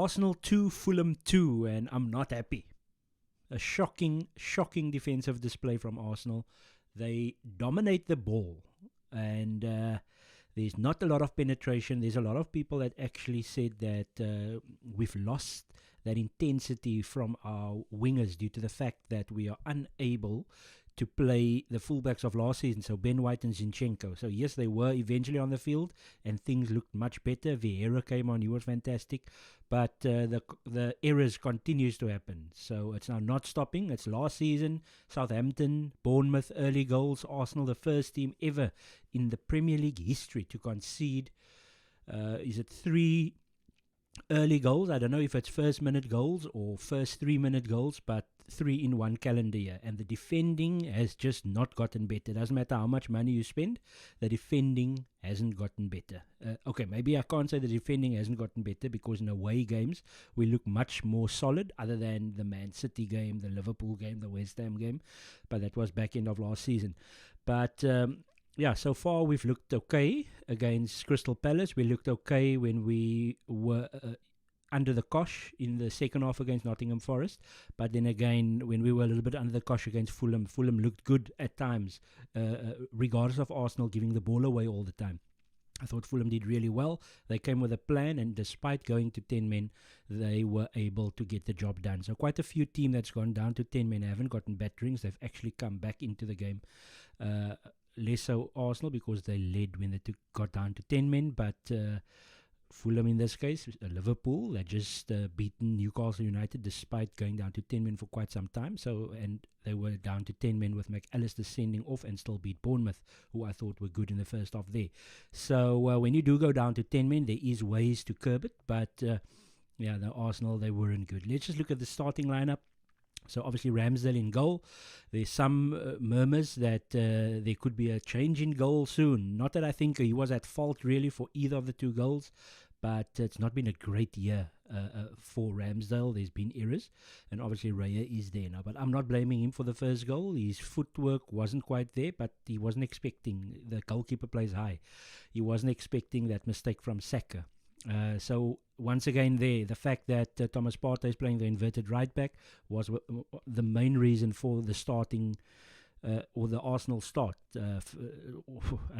Arsenal 2, Fulham 2, and I'm not happy. A shocking defensive display from Arsenal. They dominate the ball, and there's not a lot of penetration. There's a lot of people that actually said that we've lost that intensity from our wingers due to the fact that we are unable to play the fullbacks of last season, so Ben White and Zinchenko. So yes, they were eventually on the field and things looked much better. Vieira came on, he was fantastic, but the errors continues to happen. So it's now not stopping. It's last season, Southampton, Bournemouth, early goals. Arsenal, the first team ever in the Premier League history to concede, is it 3 early goals? I don't know if it's first minute goals or first 3-minute goals, but 3 in one calendar year. And the defending has just not gotten better. It doesn't matter how much money you spend, the defending hasn't gotten better. Okay, maybe I can't say the defending hasn't gotten better, because in away games we look much more solid, other than the Man City game, the Liverpool game, the West Ham game, but that was back end of last season. But yeah, so far we've looked okay against Crystal Palace. We looked okay when we were under the cosh in the second half against Nottingham Forest. But then again, when we were a little bit under the cosh against Fulham, Fulham looked good at times, regardless of Arsenal giving the ball away all the time. I thought Fulham did really well. They came with a plan, and despite going to 10 men, they were able to get the job done. So quite a few teams that's gone down to 10 men haven't gotten batterings. They've actually come back into the game. Less so Arsenal, because they led when they got down to 10 men, but Fulham in this case, Liverpool, they just beaten Newcastle United despite going down to 10 men for quite some time. So, and they were down to 10 men with McAllister sending off, and still beat Bournemouth, who I thought were good in the first half there. So when you do go down to 10 men, there is ways to curb it, but yeah, the Arsenal, they weren't good. Let's just look at the starting lineup. So obviously Ramsdale in goal. There's some murmurs that there could be a change in goal soon. Not that I think he was at fault really for either of the 2 goals, but it's not been a great year for Ramsdale. There's been errors, and obviously Raya is there now. But I'm not blaming him for the first goal. His footwork wasn't quite there, but he wasn't expecting. The goalkeeper plays high. He wasn't expecting that mistake from Saka. So once again there, the fact that Thomas Partey is playing the inverted right back was the main reason for the starting or the Arsenal start. I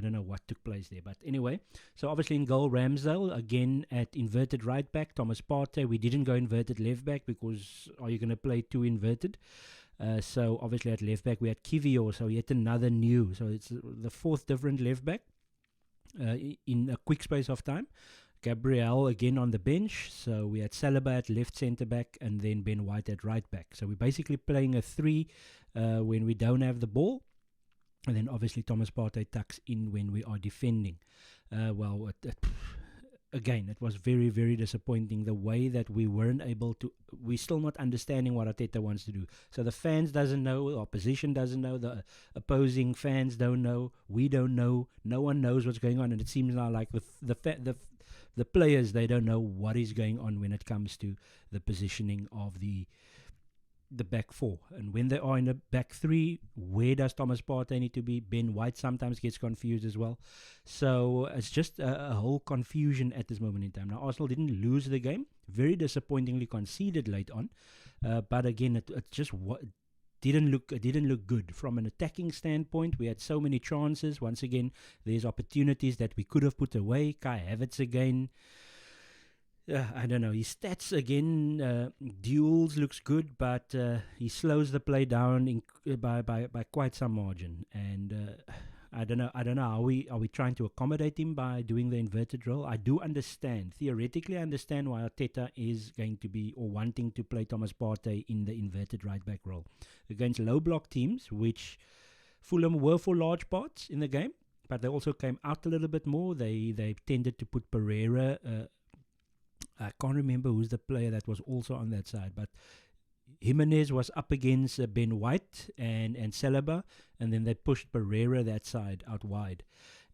don't know what took place there, but anyway, so obviously in goal Ramsdale again at inverted right back. Thomas Partey, we didn't go inverted left back, because are you going to play 2 inverted? So obviously at left back we had Kiwior, so yet another new, so it's the 4th different left back in a quick space of time. Gabriel again on the bench, so we had Saliba at left centre back, and then Ben White at right back. So we're basically playing a 3 when we don't have the ball, and then obviously Thomas Partey tucks in when we are defending. Again, it was very, very disappointing the way that we weren't able to. We're still not understanding what Arteta wants to do. So the fans doesn't know, the opposition doesn't know, the opposing fans don't know, we don't know, no one knows what's going on, and it seems now like the players, they don't know what is going on when it comes to the positioning of the back 4. And when they are in the back 3, where does Thomas Partey need to be? Ben White sometimes gets confused as well. So it's just a whole confusion at this moment in time. Now Arsenal didn't lose the game, very disappointingly conceded late on, but again it just didn't look good from an attacking standpoint. We had so many chances. Once again, there's opportunities that we could have put away. Kai Havertz again, I don't know, his stats again, duels looks good, but he slows the play down by quite some margin. And I don't know. Are we trying to accommodate him by doing the inverted role? I do understand. Theoretically, I understand why Arteta is going to be, or wanting to play Thomas Partey in the inverted right back role against low block teams, which Fulham were for large parts in the game, but they also came out a little bit more. They tended to put Pereira. I can't remember who's the player that was also on that side, but Jimenez was up against Ben White and Saliba, and then they pushed Pereira that side out wide,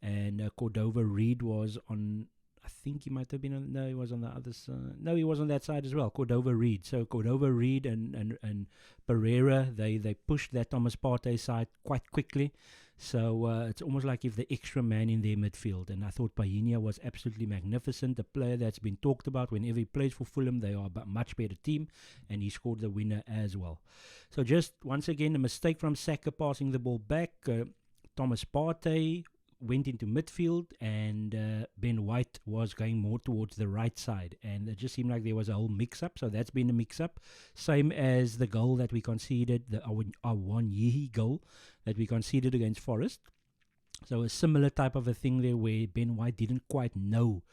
and Cordova Reed was on. I think he might have been on. No, he was on the other side. No, he was on that side as well. Cordova Reed. So Cordova Reed and Pereira, they pushed that Thomas Partey side quite quickly. So it's almost like if the extra man in their midfield. And I thought Pahinha was absolutely magnificent, a player that's been talked about whenever he plays for Fulham. They are a much better team, and he scored the winner as well. So just once again, a mistake from Saka passing the ball back. Thomas Partey went into midfield, and Ben White was going more towards the right side, and it just seemed like there was a whole mix-up. So that's been a mix-up, same as the goal that we conceded, the Awoniyi goal that we conceded against Forest. So a similar type of a thing there, where Ben White didn't quite know.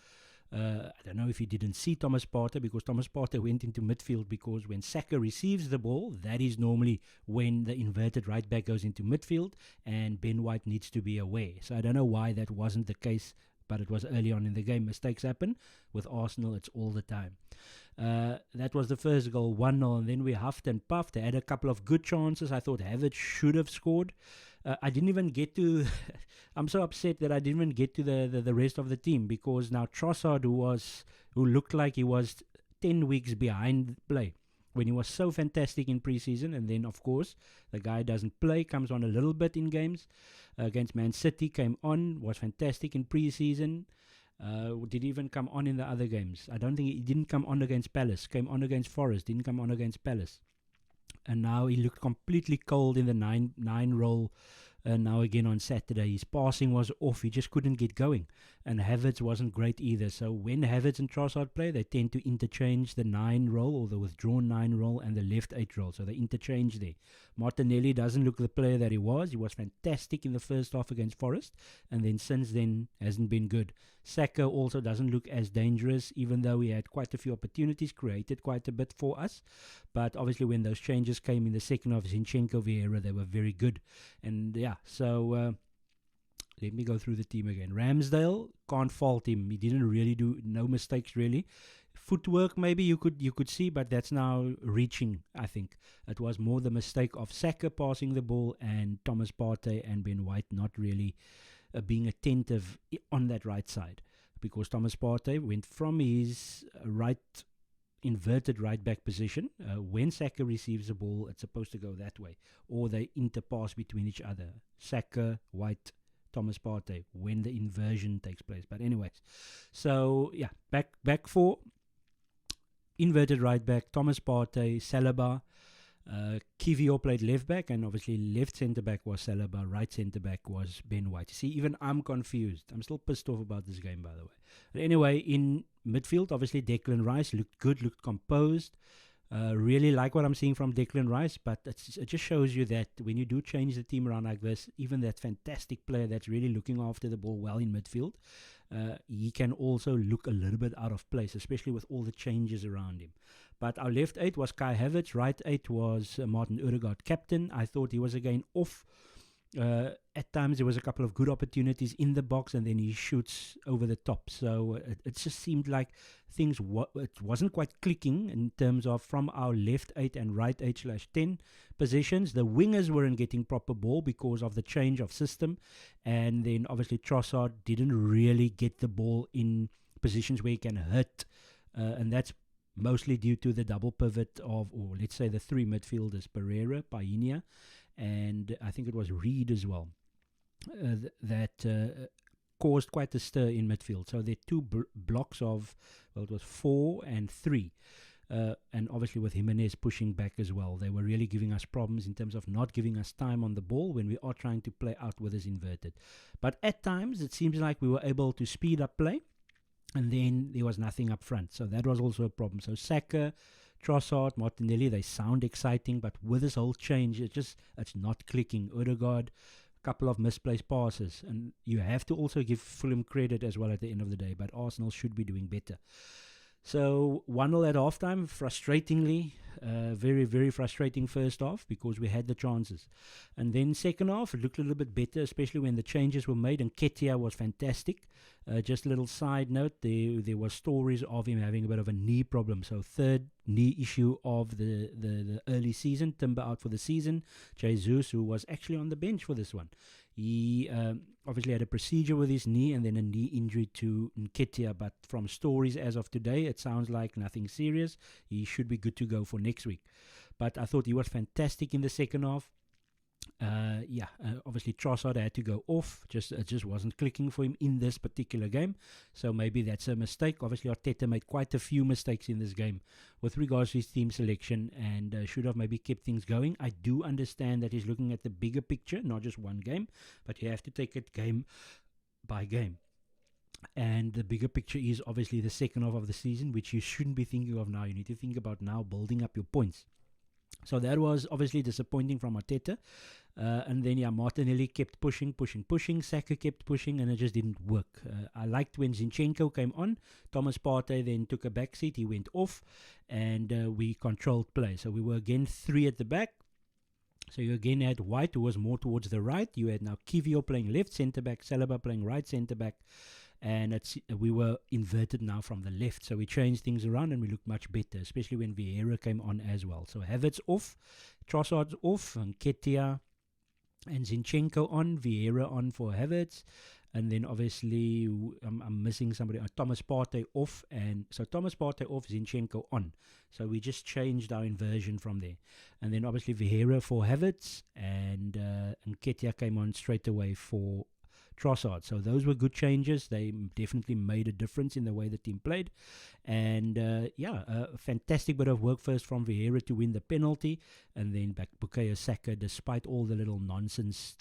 I don't know if he didn't see Thomas Partey, because Thomas Partey went into midfield, because when Saka receives the ball, that is normally when the inverted right back goes into midfield, and Ben White needs to be aware. So I don't know why that wasn't the case, but it was early on in the game. Mistakes happen. With Arsenal, it's all the time. That was the first goal, 1-0, and then we huffed and puffed. They had a couple of good chances. I thought Havertz should have scored. I didn't even get to... I'm so upset that I didn't even get to the rest of the team, because now Trossard, who looked like he was 10 weeks behind play when he was so fantastic in preseason, and then of course the guy doesn't play, comes on a little bit in games. Against Man City, came on, was fantastic in preseason. Did he even come on in the other games? I don't think he didn't come on against Palace. Came on against Forest, didn't come on against Palace. And now he looked completely cold in the 9 role. Now again on Saturday, his passing was off. He just couldn't get going. And Havertz wasn't great either. So when Havertz and Trossard play, they tend to interchange the 9 role, or the withdrawn 9 role, and the left 8 role. So they interchange there. Martinelli doesn't look the player that he was. He was fantastic in the first half against Forest, and then since then hasn't been good. Saka also doesn't look as dangerous, even though he had quite a few opportunities, created quite a bit for us. But obviously when those changes came in the second half, Zinchenko, Vieira, they were very good. And yeah, so let me go through the team again. Ramsdale, can't fault him. He didn't really do no mistakes really. Footwork maybe you could see, but that's now reaching. I think it was more the mistake of Saka passing the ball, and Thomas Partey and Ben White not really being attentive on that right side, because Thomas Partey went from his inverted right back position. When Saka receives the ball, it's supposed to go that way, or they interpass between each other. Saka, White, Thomas Partey, when the inversion takes place. But anyways, so yeah, back four, inverted right back, Thomas Partey, Saliba. Kivio played left back, and obviously left centre back was Saliba, right centre back was Ben White. See, even I'm confused. I'm still pissed off about this game, by the way. But anyway, in midfield, obviously Declan Rice looked good, looked composed. Really like what I'm seeing from Declan Rice, but it just shows you that when you do change the team around like this, even that fantastic player that's really looking after the ball well in midfield, he can also look a little bit out of place, especially with all the changes around him. But our left 8 was Kai Havertz, right 8 was Martin Odegaard, captain. I thought he was again off. At times there was a couple of good opportunities in the box, and then he shoots over the top. So it just seemed like things it wasn't quite clicking in terms of from our left 8 and right 8/10 positions. The wingers weren't getting proper ball because of the change of system, and then obviously Trossard didn't really get the ball in positions where he can hit, and that's mostly due to the double pivot of, or let's say the 3 midfielders, Pereira, Pahinha, and I think it was Reed as well, that caused quite a stir in midfield. So there are 2 blocks of, well, it was 4 and 3. And obviously with Jimenez pushing back as well, they were really giving us problems in terms of not giving us time on the ball when we are trying to play out with us inverted. But at times it seems like we were able to speed up play, and then there was nothing up front. So that was also a problem. So Saka, Trossard, Martinelli, they sound exciting, but with this whole change, it's not clicking. Odegaard, a couple of misplaced passes, and you have to also give Fulham credit as well at the end of the day, but Arsenal should be doing better. So 1-0 at halftime, frustratingly, very, very frustrating first half because we had the chances. And then second half, it looked a little bit better, especially when the changes were made, and Ketia was fantastic. Just a little side note, there were stories of him having a bit of a knee problem. So 3rd knee issue of the early season, Timber out for the season. Jesus, who was actually on the bench for this one, he obviously had a procedure with his knee and then a knee injury to Nketiah, but from stories as of today, it sounds like nothing serious. He should be good to go for next week. But I thought he was fantastic in the second half. Obviously Trossard had to go off. It just wasn't clicking for him in this particular game. So maybe that's a mistake. Obviously Arteta made quite a few mistakes in this game with regards to his team selection and should have maybe kept things going. I do understand that he's looking at the bigger picture, not just one game, but you have to take it game by game. And the bigger picture is obviously the second half of the season, which you shouldn't be thinking of now. You need to think about now building up your points. So that was obviously disappointing from Arteta. And then, Martinelli kept pushing. Saka kept pushing, and it just didn't work. I liked when Zinchenko came on. Thomas Partey then took a backseat. He went off, and we controlled play. So we were again 3 at the back. So you again had White, who was more towards the right. You had now Kiwior playing left centre-back, Saliba playing right centre-back. And we were inverted now from the left. So we changed things around and we looked much better, especially when Vieira came on as well. So Havertz off, Trossard's off, and Nketiah and Zinchenko on, Vieira on for Havertz. And then obviously I'm missing somebody. Thomas Partey off, and so Thomas Partey off, Zinchenko on. So we just changed our inversion from there. And then obviously Vieira for Havertz, and Nketiah came on straight away for Trossard. So those were good changes. They definitely made a difference in the way the team played. And a fantastic bit of work first from Vieira to win the penalty, and then back Bukayo Saka, despite all the little nonsense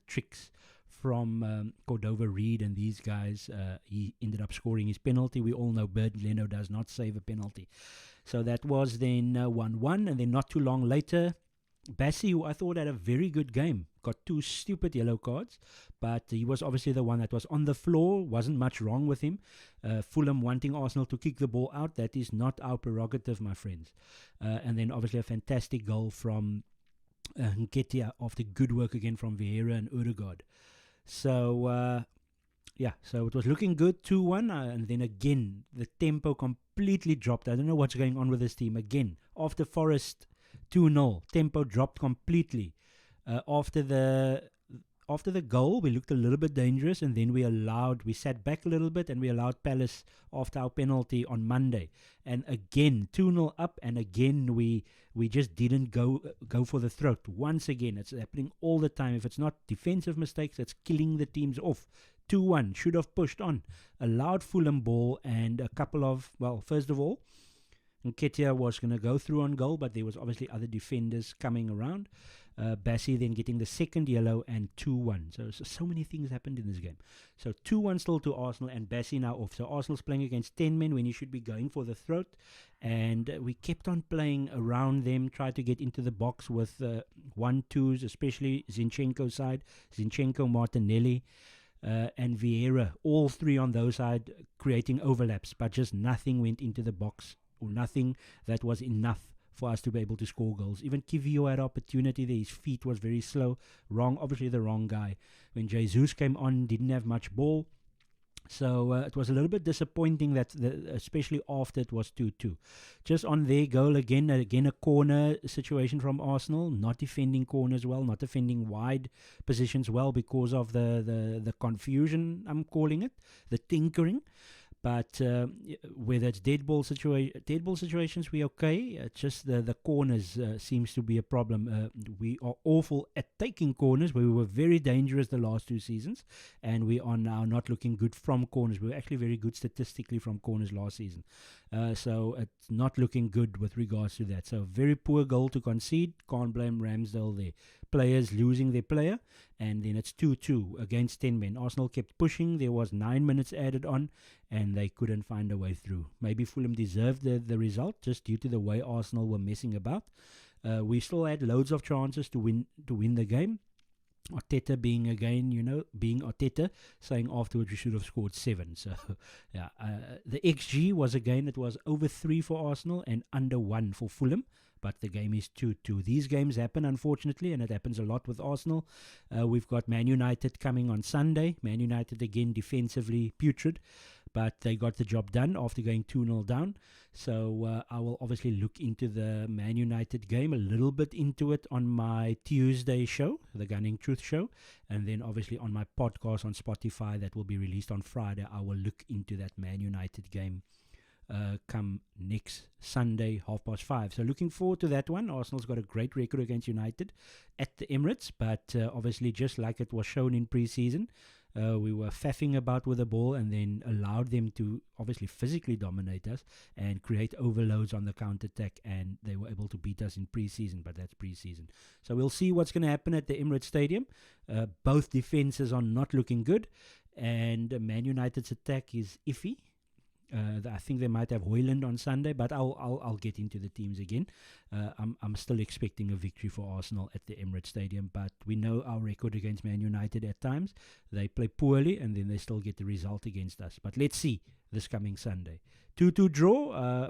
tricks from Cordova Reed and these guys, he ended up scoring his penalty. We all know Bert Leno does not save a penalty. So that was then 1-1, and then not too long later, Bassi, who I thought had a very good game, got 2 stupid yellow cards, but he was obviously the one that was on the floor. Wasn't much wrong with him. Fulham wanting Arsenal to kick the ball out, that is not our prerogative, my friends. And then obviously a fantastic goal from Nketiah after good work again from Vieira and Odegaard. So so it was looking good, 2-1, and then again the tempo completely dropped. I don't know what's going on with this team. Again, after Forest 2-0, tempo dropped completely. After the goal, we looked a little bit dangerous, and then we sat back a little bit, and we allowed Palace after our penalty on Monday. And again, 2-0 up, and again we just didn't go for the throat. Once again, it's happening all the time. If it's not defensive mistakes, it's killing the teams off. 2-1, should have pushed on. Allowed Fulham ball, and a couple of, first of all, Nketiah was going to go through on goal, but there was obviously other defenders coming around. Bassi then getting the second yellow, and 2-1. So many things happened in this game. So 2-1 still to Arsenal, and Bassi now off. So Arsenal's playing against 10 men when he should be going for the throat. And we kept on playing around them, tried to get into the box with 1-2s, especially Zinchenko's side, Zinchenko, Martinelli, and Vieira, all 3 on those side, creating overlaps, but just nothing went into the box, or nothing that was enough for us to be able to score goals. Even Kiwior had opportunity there. His feet was very slow. Obviously the wrong guy. When Jesus came on, didn't have much ball. So it was a little bit disappointing that, especially after it was 2-2. Just on their goal again a corner situation from Arsenal, not defending corners well, not defending wide positions well because of the confusion, I'm calling it, the tinkering. But whether it's dead ball situations, we're okay. Just the corners seems to be a problem. We are awful at taking corners. We were very dangerous the last 2 seasons, and we are now not looking good from corners. We were actually very good statistically from corners last season. So it's not looking good with regards to that. So very poor goal to concede. Can't blame Ramsdale there. Players losing their player, and then it's 2-2 against 10 men. Arsenal kept pushing. There was 9 minutes added on, and they couldn't find a way through. Maybe Fulham deserved the result just due to the way Arsenal were messing about. We still had loads of chances to win the game. Arteta being Arteta, saying afterwards we should have scored 7. So, the XG was it was over 3 for Arsenal and under 1 for Fulham. But the game is 2-2. These games happen, unfortunately, and it happens a lot with Arsenal. We've got Man United coming on Sunday. Man United, again, defensively putrid, but they got the job done after going 2-0 down. So I will obviously look into the Man United game, a little bit into it on my Tuesday show, the Gunning Truth show, and then obviously on my podcast on Spotify that will be released on Friday, I will look into that Man United game come next Sunday, 5:30. So looking forward to that one. Arsenal's got a great record against United at the Emirates, but obviously just like it was shown in pre-season, we were faffing about with the ball and then allowed them to obviously physically dominate us and create overloads on the counter-attack, and they were able to beat us in pre-season, but that's pre-season. So we'll see what's going to happen at the Emirates Stadium. Both defenses are not looking good, and Man United's attack is iffy. I think they might have Hoyland on Sunday, but I'll get into the teams again. I'm still expecting a victory for Arsenal at the Emirates Stadium, but we know our record against Man United at times. They play poorly and then they still get the result against us. But let's see this coming Sunday. 2-2 draw.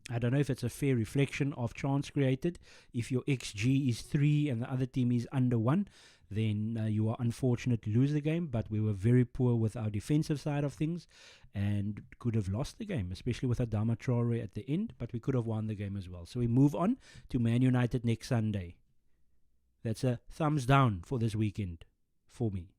I don't know if it's a fair reflection of chance created. If your XG is 3 and the other team is under 1, then you are unfortunate to lose the game, but we were very poor with our defensive side of things and could have lost the game, especially with Adama Traore at the end, but we could have won the game as well. So we move on to Man United next Sunday. That's a thumbs down for this weekend for me.